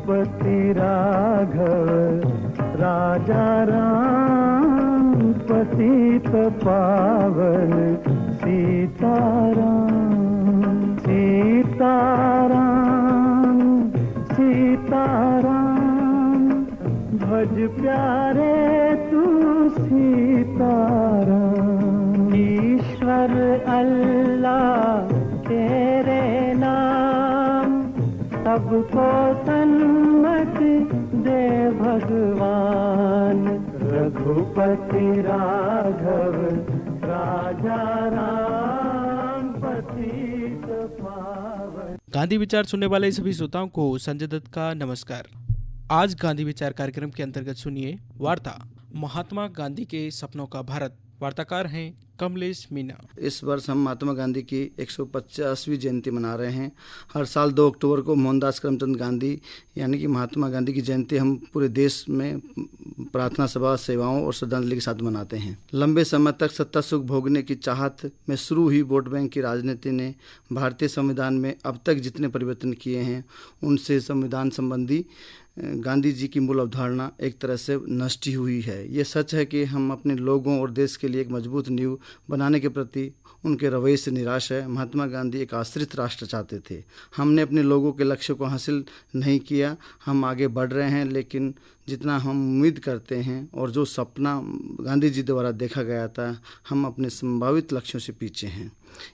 रघुपति राघव राजा राम, पतित पावन सीताराम। सीताराम सीताराम, भज प्यारे तू सीताराम। ईश्वर अल्लाह तेरे नाम, सबको सन्मति दे भगवान। रघुपति राघव राजा राम, पतित पावन। गांधी विचार सुनने वाले सभी श्रोताओं को संजय दत्त का नमस्कार। आज गांधी विचार कार्यक्रम के अंतर्गत सुनिए वार्ता महात्मा गांधी के सपनों का भारत। वार्ताकार हैं कमलेश मीना। इस वर्ष हम महात्मा गांधी की 150वीं जयंती मना रहे हैं। हर साल 2 अक्टूबर को मोहनदास करमचंद गांधी यानी कि महात्मा गांधी की जयंती हम पूरे देश में प्रार्थना सभा, सेवाओं और श्रद्धांजलि के साथ मनाते हैं। लंबे समय तक सत्ता सुख भोगने की चाहत में शुरू हुई वोट बैंक की राजनीति ने भारतीय संविधान में अब तक जितने परिवर्तन किए हैं, उनसे संविधान संबंधी गांधी जी की मूल अवधारणा एक तरह से नष्ट ही हुई है। ये सच है कि हम अपने लोगों और देश के लिए एक मजबूत नींव बनाने के प्रति उनके रवैये से निराश है। महात्मा गांधी एक आश्रित राष्ट्र चाहते थे। हमने अपने लोगों के लक्ष्य को हासिल नहीं किया। हम आगे बढ़ रहे हैं, लेकिन जितना हम उम्मीद करते हैं और जो सपना गांधी जी द्वारा देखा गया था, हम अपने संभावित लक्ष्यों से पीछे हैं।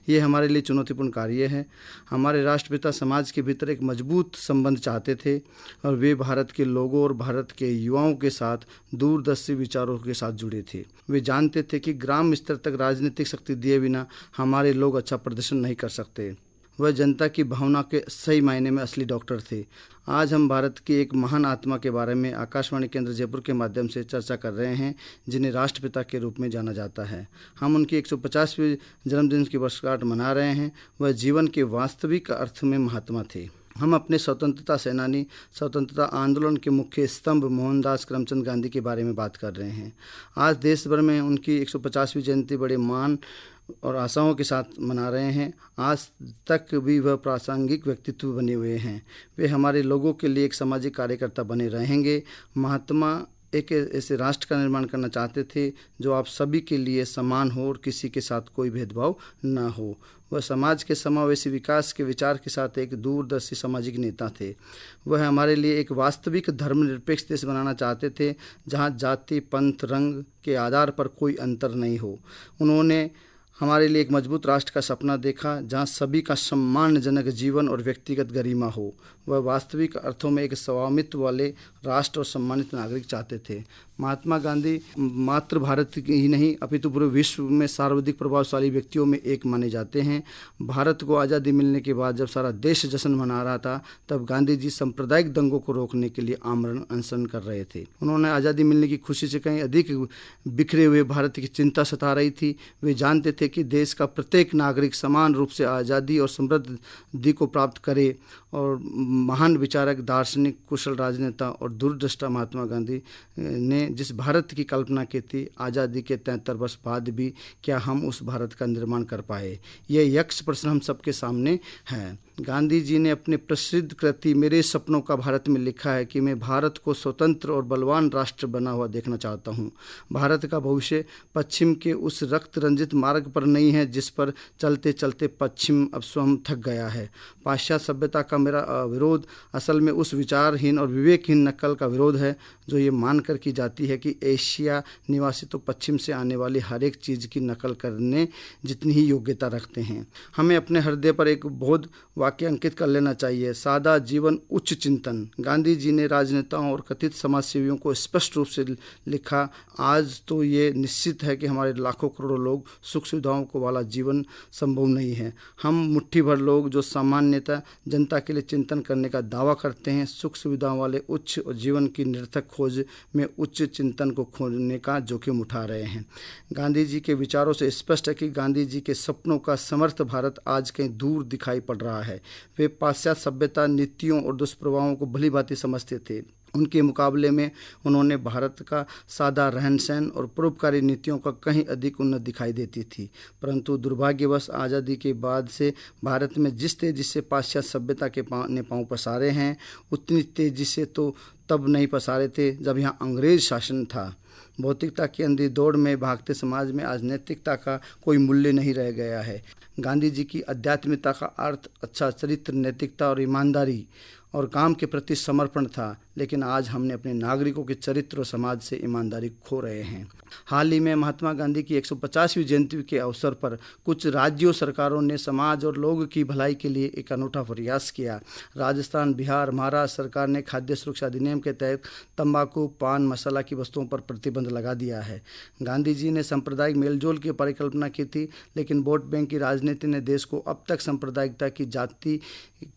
ये हमारे लिए चुनौतीपूर्ण कार्य है। हमारे राष्ट्रपिता समाज के भीतर एक मजबूत संबंध चाहते थे और वे भारत के लोगों और भारत के युवाओं के साथ दूरदर्शी विचारों के साथ जुड़े थे। वे जानते थे कि ग्राम स्तर तक राजनीतिक शक्ति दिए बिना हमारे लोग अच्छा प्रदर्शन नहीं कर सकते। वह जनता की भावना के सही मायने में असली डॉक्टर थे। आज हम भारत की एक महान आत्मा के बारे में आकाशवाणी केंद्र जयपुर के माध्यम से चर्चा कर रहे हैं, जिन्हें राष्ट्रपिता के रूप में जाना जाता है। हम उनकी 150वीं जन्मदिन की वर्षगांठ मना रहे हैं। वह जीवन के वास्तविक अर्थ में महात्मा थे। हम अपने स्वतंत्रता सेनानी, स्वतंत्रता आंदोलन के मुख्य स्तंभ मोहनदास करमचंद गांधी के बारे में बात कर रहे हैं। आज देश भर में उनकी 150वीं जयंती बड़े मान और आशाओं के साथ मना रहे हैं। आज तक भी वह प्रासंगिक व्यक्तित्व बने हुए हैं। वे हमारे लोगों के लिए एक सामाजिक कार्यकर्ता बने रहेंगे। महात्मा एक ऐसे राष्ट्र का निर्माण करना चाहते थे जो आप सभी के लिए समान हो और किसी के साथ कोई भेदभाव न हो। वह समाज के समावेशी विकास के विचार के साथ एक दूरदर्शी सामाजिक नेता थे। वह हमारे लिए एक वास्तविक धर्मनिरपेक्ष देश बनाना चाहते थे, जहां जाति, पंथ, रंग के आधार पर कोई अंतर नहीं हो। उन्होंने हमारे लिए एक मजबूत राष्ट्र का सपना देखा, जहां सभी का सम्मानजनक जीवन और व्यक्तिगत गरिमा हो। वह वास्तविक अर्थों में एक स्वामित्व वाले राष्ट्र और सम्मानित नागरिक चाहते थे। महात्मा गांधी मात्र भारत ही नहीं अपितु पूरे विश्व में सर्वाधिक प्रभावशाली व्यक्तियों में एक माने जाते हैं। भारत को आज़ादी मिलने के बाद जब सारा देश जश्न मना रहा था, तब गांधी जी सांप्रदायिक दंगों को रोकने के लिए आमरण अनशन कर रहे थे। उन्होंने आज़ादी मिलने की खुशी से कहीं अधिक बिखरे हुए भारत की चिंता सता रही थी। वे जानते थे कि देश का प्रत्येक नागरिक समान रूप से आज़ादी और समृद्धि को प्राप्त करे। और महान विचारक, दार्शनिक, कुशल राजनेता और दूरदृष्टा महात्मा गांधी ने जिस भारत की कल्पना की थी, आज़ादी के 73 वर्ष बाद भी क्या हम उस भारत का निर्माण कर पाए? यह यक्ष प्रश्न हम सबके सामने है। गांधी जी ने अपने प्रसिद्ध कृति मेरे सपनों का भारत में लिखा है कि मैं भारत को स्वतंत्र और बलवान राष्ट्र बना हुआ देखना चाहता हूँ। भारत का भविष्य पश्चिम के उस रक्त रंजित मार्ग पर नहीं है जिस पर चलते चलते पश्चिम अब स्वयं थक गया है। पाश्चात्य सभ्यता का मेरा विरोध असल में उस विचारहीन और विवेकहीन नकल का विरोध है जो ये मानकर की जाती है कि एशिया निवासी तो पश्चिम से आने वाली हर एक चीज़ की नकल करने जितनी ही योग्यता रखते हैं। हमें अपने हृदय पर एक बोध वाक्य अंकित कर लेना चाहिए, सादा जीवन उच्च चिंतन। गांधी जी ने राजनेताओं और कथित समाजसेवियों को स्पष्ट रूप से लिखा, आज तो ये निश्चित है कि हमारे लाखों करोड़ों लोग सुख सुविधाओं को वाला जीवन संभव नहीं है। हम मुट्ठी भर लोग जो सामान्यतः जनता के लिए चिंतन करने का दावा करते हैं, सुख सुविधाओं वाले उच्च और जीवन की निरर्थक खोज में उच्च चिंतन को खोने का जोखिम उठा रहे हैं। गांधी जी के विचारों से स्पष्ट है कि गांधी जी के सपनों का समर्थ भारत आज कहीं दूर दिखाई पड़ रहा है। वे पाश्चात्य सभ्यता, नीतियों और दुष्प्रभावों को भली भांति समझते थे। उनके मुकाबले में उन्होंने भारत का सादा रहन सहन और परोपकारी नीतियों का कहीं अधिक उन्नत दिखाई देती थी। परंतु दुर्भाग्यवश आज़ादी के बाद से भारत में जिस तेज़ी से पाश्चात्य सभ्यता के ने पांव पसारे हैं, उतनी तेज़ी से तो तब नहीं पसारे थे जब यहाँ अंग्रेज शासन था। भौतिकता की अंधी दौड़ में भागते समाज में आज नैतिकता का कोई मूल्य नहीं रह गया है। गांधी जी की आध्यात्मिकता का अर्थ अच्छा चरित्र, नैतिकता और ईमानदारी और काम के प्रति समर्पण था, लेकिन आज हमने अपने नागरिकों के चरित्र और समाज से ईमानदारी खो रहे हैं। हाल ही में महात्मा गांधी की 150वीं जयंती के अवसर पर कुछ राज्यों सरकारों ने समाज और लोगों की भलाई के लिए एक अनूठा प्रयास किया। राजस्थान, बिहार, महाराष्ट्र सरकार ने खाद्य सुरक्षा अधिनियम के तहत तंबाकू, पान मसाला की वस्तुओं पर प्रतिबंध लगा दिया है। गांधी जी ने सांप्रदायिक मेलजोल की परिकल्पना की थी, लेकिन वोट बैंक की राजनीति ने देश को अब तक सांप्रदायिकता की जाति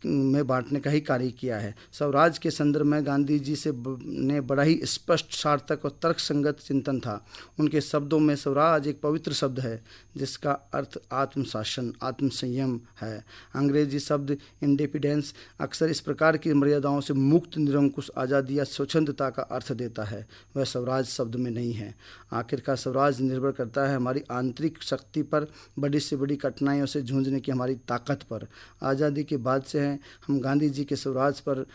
में बांटने का ही कार्य किया है। स्वराज के संदर्भ में गांधी जी से ने बड़ा ही स्पष्ट, सार्थक और तर्कसंगत चिंतन था। उनके शब्दों में स्वराज एक पवित्र शब्द है जिसका अर्थ आत्मशासन, आत्मसंयम है। अंग्रेजी शब्द इंडिपेंडेंस अक्सर इस प्रकार की मर्यादाओं से मुक्त, निरंकुश आज़ादी या स्वच्छंदता का अर्थ देता है। वह स्वराज शब्द में नहीं है। आखिरकार स्वराज निर्भर करता है हमारी आंतरिक शक्ति पर, बड़ी से बड़ी कठिनाइयों से जूझने की हमारी ताकत पर। आज़ादी के बाद से हैं हम गांधी जी के स्वराज पर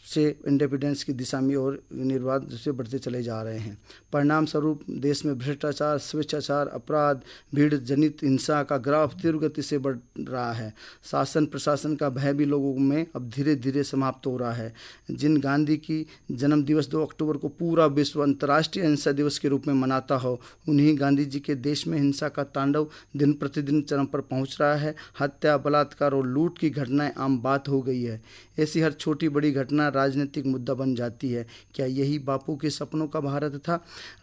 से इंडिपेंडेंस की दिशा में और निर्वाध से बढ़ते चले जा रहे हैं। परिणाम स्वरूप देश में भ्रष्टाचार, स्वेच्छाचार, अपराध, भीड़ जनित हिंसा का ग्राफ तीव्र गति से बढ़ रहा है। शासन प्रशासन का भय भी लोगों में अब धीरे धीरे समाप्त हो रहा है। जिन गांधी की जन्म दिवस 2 अक्टूबर को पूरा विश्व अंतर्राष्ट्रीय अहिंसा दिवस के रूप में मनाता हो, उन्हीं गांधी जी के देश में हिंसा का तांडव दिन प्रतिदिन चरम पर पहुँच रहा है। हत्या, बलात्कार और लूट की घटनाएं आम बात हो गई है। ऐसी हर छोटी बड़ी घटना राजनीतिक मुद्दा बन जाती है। क्या यही बापू के सपनों का भारत था?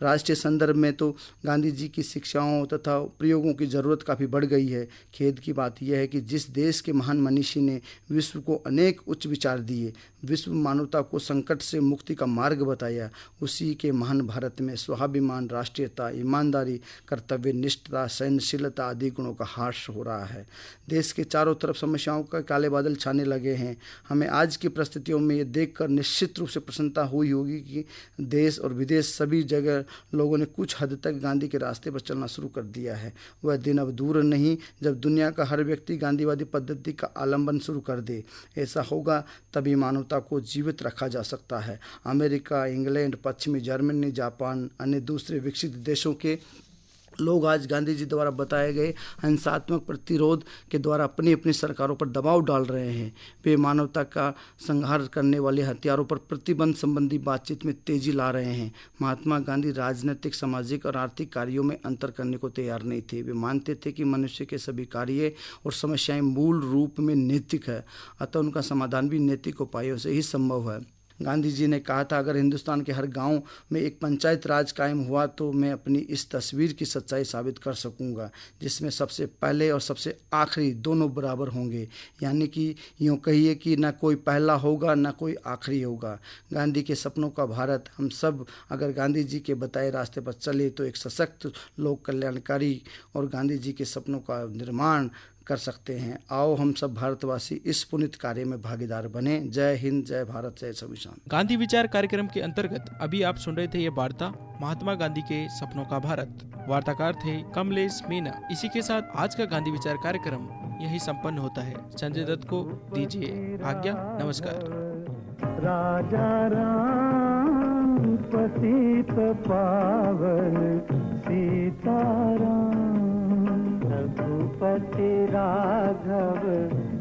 राष्ट्रीय संदर्भ में तो गांधी जी की शिक्षाओं तथा प्रयोगों की ज़रूरत काफ़ी बढ़ गई है। खेद की बात यह है कि जिस देश के महान मनीषी ने विश्व को अनेक उच्च विचार दिए, विश्व मानवता को संकट से मुक्ति का मार्ग बताया, उसी के महान भारत में स्वाभिमान, राष्ट्रीयता, ईमानदारी, कर्तव्य निष्ठता, सहनशीलता आदि गुणों का ह्रास हो रहा है। देश के चारों तरफ समस्याओं का काले बादल छाने लगे हैं। हमें आज की परिस्थितियों में ये देखकर निश्चित रूप से प्रसन्नता हुई होगी कि देश और विदेश सभी जगह लोगों ने कुछ हद तक गांधी के रास्ते पर चलना शुरू कर दिया है। वह दिन अब दूर नहीं जब दुनिया का हर व्यक्ति गांधीवादी पद्धति का आलंबन शुरू कर दे। ऐसा होगा तभी मानवता को जीवित रखा जा सकता है। अमेरिका, इंग्लैंड, पश्चिमी जर्मनी, जापान, अन्य दूसरे विकसित देशों के लोग आज गांधी जी द्वारा बताए गए हिंसात्मक प्रतिरोध के द्वारा अपनी अपनी सरकारों पर दबाव डाल रहे हैं। वे मानवता का संहार करने वाले हथियारों पर प्रतिबंध संबंधी बातचीत में तेजी ला रहे हैं। महात्मा गांधी राजनीतिक, सामाजिक और आर्थिक कार्यों में अंतर करने को तैयार नहीं थे। वे मानते थे कि मनुष्य के सभी कार्य और समस्याएं मूल रूप में नैतिक है, अतः उनका समाधान भी नैतिक उपायों से ही संभव है। गांधी जी ने कहा था, अगर हिंदुस्तान के हर गांव में एक पंचायत राज कायम हुआ तो मैं अपनी इस तस्वीर की सच्चाई साबित कर सकूंगा, जिसमें सबसे पहले और सबसे आखिरी दोनों बराबर होंगे। यानी कि यूँ कहिए कि ना कोई पहला होगा ना कोई आखिरी होगा। गांधी के सपनों का भारत, हम सब अगर गांधी जी के बताए रास्ते पर चले तो एक सशक्त, लोक कल्याणकारी और गांधी जी के सपनों का निर्माण कर सकते हैं। आओ हम सब भारतवासी इस पुनित कार्य में भागीदार बने। जय हिंद, जय भारत, जय संविधान। गांधी विचार कार्यक्रम के अंतर्गत अभी आप सुन रहे थे ये वार्ता महात्मा गांधी के सपनों का भारत। वार्ताकार थे कमलेश मीना। इसी के साथ आज का गांधी विचार कार्यक्रम यही संपन्न होता है। संजय दत्त को दीजिए आज्ञा। नमस्कार। राजा राम पतित पावन सीताराम, रघुपति राघव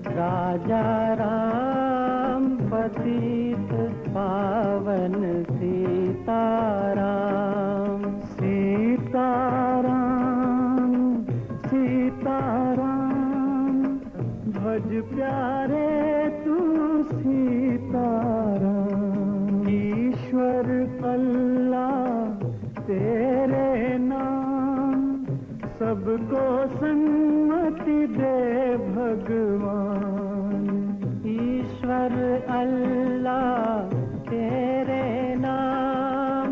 राजा राम पतित पावन सीताराम। सीताराम सीताराम भज प्यारे तू सीताराम। ईश्वर अल्लाह तेरे नाम, सबको सन्मति दे भगवान। ईश्वर अल्लाह तेरे नाम,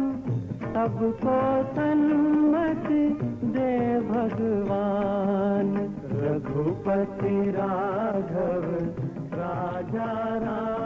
सबको सन्मति दे भगवान। रघुपति राघव राजा राम